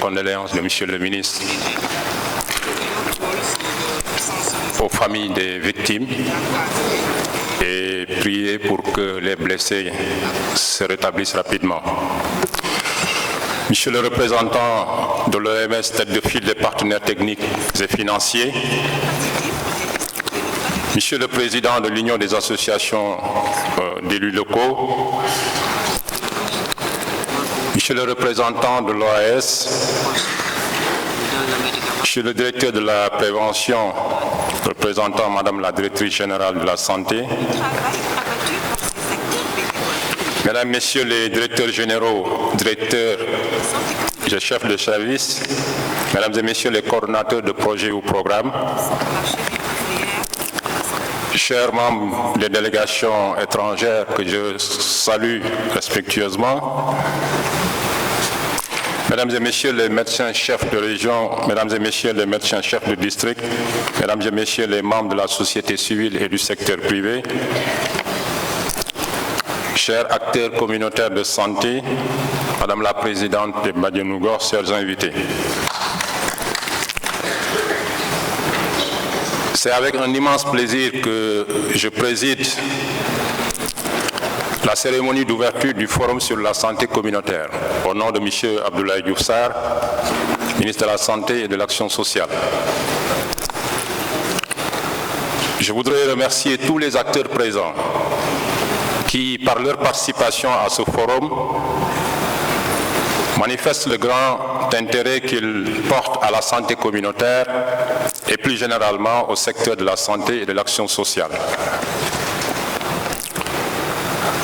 condoléances de Monsieur le ministre aux familles des victimes et prier pour que les blessés se rétablissent rapidement. Monsieur le représentant de l'OMS, tête de file des partenaires techniques et financiers, Monsieur le président de l'Union des associations d'élus locaux, Monsieur le représentant de l'OAS, Monsieur le directeur de la prévention, représentant Madame la directrice générale de la santé, Mesdames, Messieurs les directeurs généraux, directeurs et chefs de service, Mesdames et Messieurs les coordonnateurs de projets ou programmes, chers membres des délégations étrangères que je salue respectueusement, Mesdames et Messieurs les médecins chefs de région, Mesdames et Messieurs les médecins chefs de district, Mesdames et Messieurs les membres de la société civile et du secteur privé, chers acteurs communautaires de santé, Madame la Présidente de Badianougor, chers invités. C'est avec un immense plaisir que je préside la cérémonie d'ouverture du Forum sur la santé communautaire au nom de M. Abdoulaye Diouf Sarr, ministre de la Santé et de l'Action sociale. Je voudrais remercier tous les acteurs présents qui, par leur participation à ce forum, manifestent le grand intérêt qu'ils portent à la santé communautaire et plus généralement au secteur de la santé et de l'action sociale.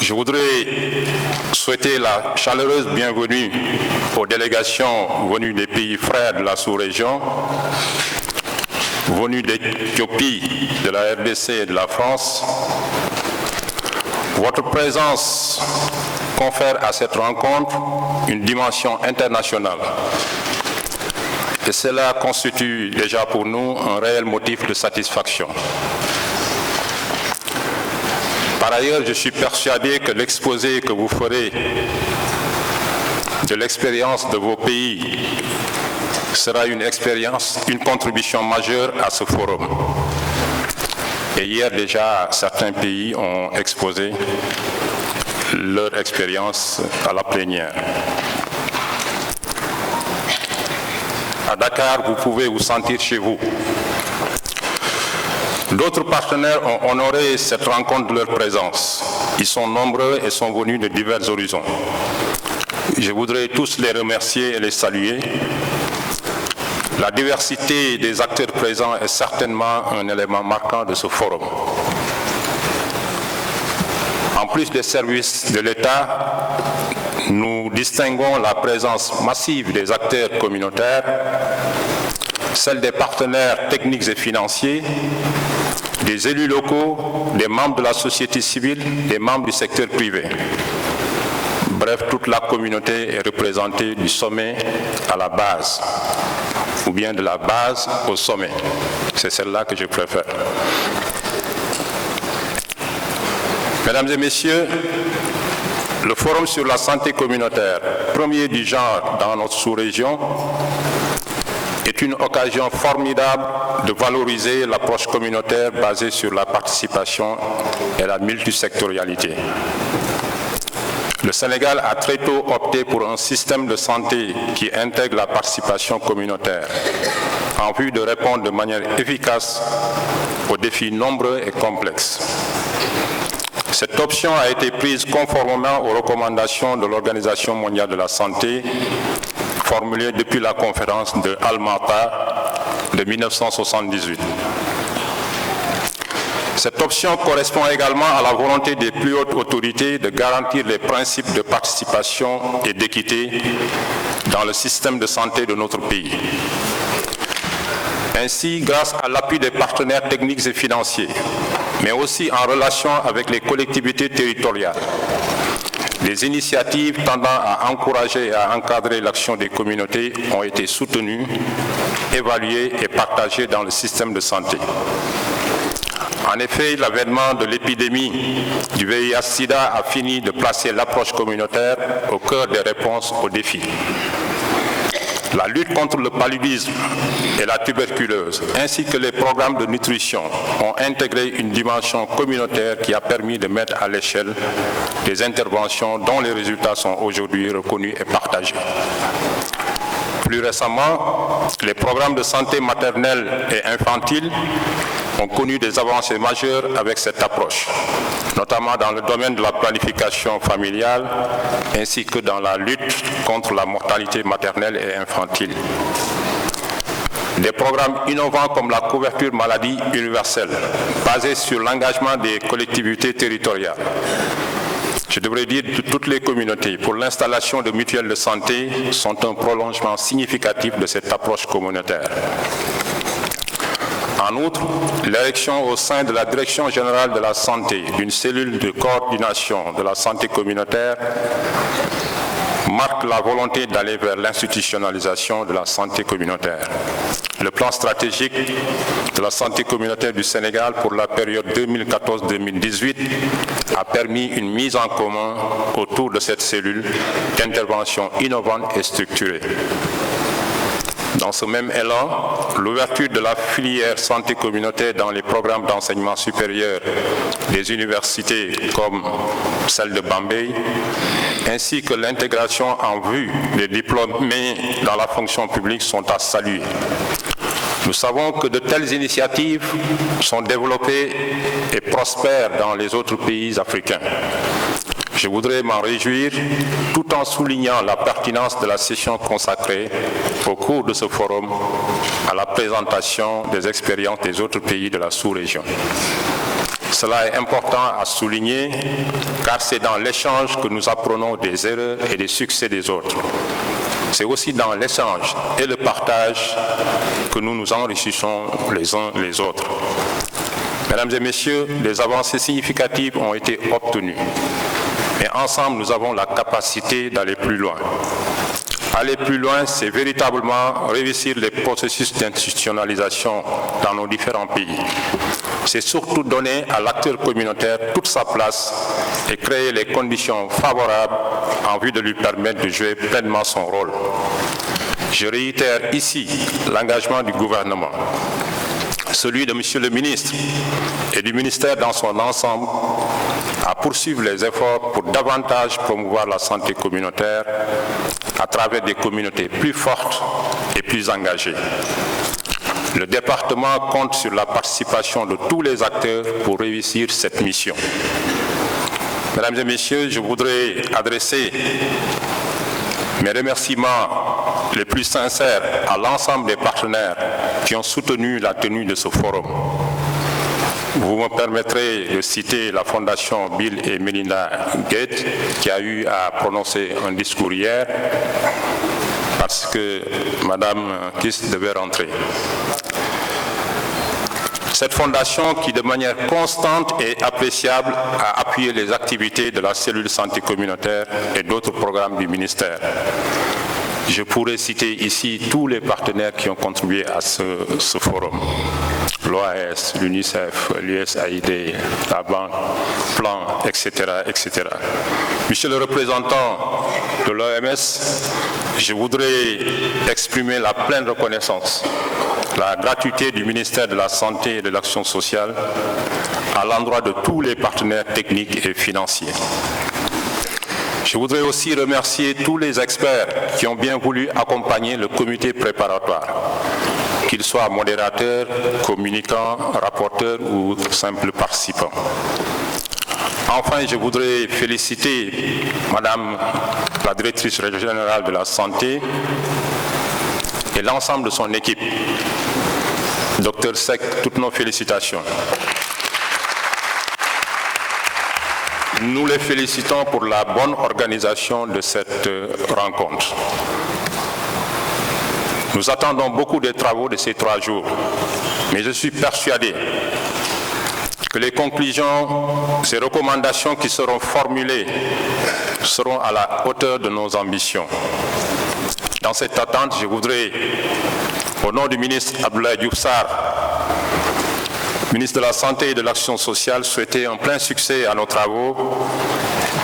Je voudrais souhaiter la chaleureuse bienvenue aux délégations venues des pays frères de la sous-région, venues d'Éthiopie, de la RDC et de la France. Votre présence confère à cette rencontre une dimension internationale. Et cela constitue déjà pour nous un réel motif de satisfaction. Par ailleurs, je suis persuadé que l'exposé que vous ferez de l'expérience de vos pays sera une contribution majeure à ce forum. Et hier déjà, certains pays ont exposé leur expérience à la plénière. À Dakar, vous pouvez vous sentir chez vous. D'autres partenaires ont honoré cette rencontre de leur présence. Ils sont nombreux et sont venus de divers horizons. Je voudrais tous les remercier et les saluer. La diversité des acteurs présents est certainement un élément marquant de ce forum. En plus des services de l'État, nous distinguons la présence massive des acteurs communautaires, celle des partenaires techniques et financiers, des élus locaux, des membres de la société civile, des membres du secteur privé. Bref, toute la communauté est représentée du sommet à la base, ou bien de la base au sommet. C'est celle-là que je préfère. Mesdames et Messieurs, le Forum sur la santé communautaire, premier du genre dans notre sous-région, est une occasion formidable de valoriser l'approche communautaire basée sur la participation et la multisectorialité. Le Sénégal a très tôt opté pour un système de santé qui intègre la participation communautaire en vue de répondre de manière efficace aux défis nombreux et complexes. Cette option a été prise conformément aux recommandations de l'Organisation mondiale de la santé formulées depuis la conférence de Alma-Ata de 1978. Cette option correspond également à la volonté des plus hautes autorités de garantir les principes de participation et d'équité dans le système de santé de notre pays. Ainsi, grâce à l'appui des partenaires techniques et financiers, mais aussi en relation avec les collectivités territoriales, les initiatives tendant à encourager et à encadrer l'action des communautés ont été soutenues, évaluées et partagées dans le système de santé. En effet, l'avènement de l'épidémie du VIH-Sida a fini de placer l'approche communautaire au cœur des réponses aux défis. La lutte contre le paludisme et la tuberculose, ainsi que les programmes de nutrition, ont intégré une dimension communautaire qui a permis de mettre à l'échelle des interventions dont les résultats sont aujourd'hui reconnus et partagés. Plus récemment, les programmes de santé maternelle et infantile ont connu des avancées majeures avec cette approche, notamment dans le domaine de la planification familiale ainsi que dans la lutte contre la mortalité maternelle et infantile. Des programmes innovants comme la couverture maladie universelle, basés sur l'engagement des collectivités territoriales, je devrais dire de toutes les communautés, pour l'installation de mutuelles de santé sont un prolongement significatif de cette approche communautaire. En outre, l'érection au sein de la Direction générale de la santé d'une cellule de coordination de la santé communautaire marque la volonté d'aller vers l'institutionnalisation de la santé communautaire. Le plan stratégique de la santé communautaire du Sénégal pour la période 2014-2018 a permis une mise en commun autour de cette cellule d'intervention innovante et structurée. Dans ce même élan, l'ouverture de la filière santé communautaire dans les programmes d'enseignement supérieur des universités comme celle de Bambey, ainsi que l'intégration en vue des diplômés dans la fonction publique sont à saluer. Nous savons que de telles initiatives sont développées et prospèrent dans les autres pays africains. Je voudrais m'en réjouir tout en soulignant la pertinence de la session consacrée au cours de ce forum à la présentation des expériences des autres pays de la sous-région. Cela est important à souligner car c'est dans l'échange que nous apprenons des erreurs et des succès des autres. C'est aussi dans l'échange et le partage que nous nous enrichissons les uns les autres. Mesdames et messieurs, des avancées significatives ont été obtenues. Mais ensemble, nous avons la capacité d'aller plus loin. Aller plus loin, c'est véritablement réussir les processus d'institutionnalisation dans nos différents pays. C'est surtout donner à l'acteur communautaire toute sa place et créer les conditions favorables en vue de lui permettre de jouer pleinement son rôle. Je réitère ici l'engagement du gouvernement, celui de Monsieur le ministre et du ministère dans son ensemble, à poursuivre les efforts pour davantage promouvoir la santé communautaire à travers des communautés plus fortes et plus engagées. Le département compte sur la participation de tous les acteurs pour réussir cette mission. Mesdames et messieurs, je voudrais adresser mes remerciements les plus sincères à l'ensemble des partenaires qui ont soutenu la tenue de ce forum. Vous me permettrez de citer la Fondation Bill et Melinda Gates qui a eu à prononcer un discours hier parce que Madame Kiss devait rentrer. Cette fondation qui, de manière constante et appréciable, a appuyé les activités de la cellule santé communautaire et d'autres programmes du ministère. Je pourrais citer ici tous les partenaires qui ont contribué à ce forum. L'OAS, l'UNICEF, l'USAID, la Banque, Plan, etc., etc. Monsieur le représentant de l'OMS, je voudrais exprimer la pleine reconnaissance, la gratuité du ministère de la Santé et de l'Action sociale à l'endroit de tous les partenaires techniques et financiers. Je voudrais aussi remercier tous les experts qui ont bien voulu accompagner le comité préparatoire, qu'ils soient modérateurs, communicants, rapporteurs ou simples participants. Enfin, je voudrais féliciter Madame la directrice générale de la santé et l'ensemble de son équipe. Docteur Seck, toutes nos félicitations. Nous les félicitons pour la bonne organisation de cette rencontre. Nous attendons beaucoup des travaux de ces 3 jours, mais je suis persuadé que les conclusions, ces recommandations qui seront formulées seront à la hauteur de nos ambitions. Dans cette attente, je voudrais, au nom du ministre Abdoulaye Diouf Sarr, ministre de la Santé et de l'Action sociale, souhaiter un plein succès à nos travaux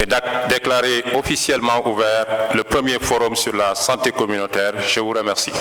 et déclarer officiellement ouvert le premier forum sur la santé communautaire. Je vous remercie.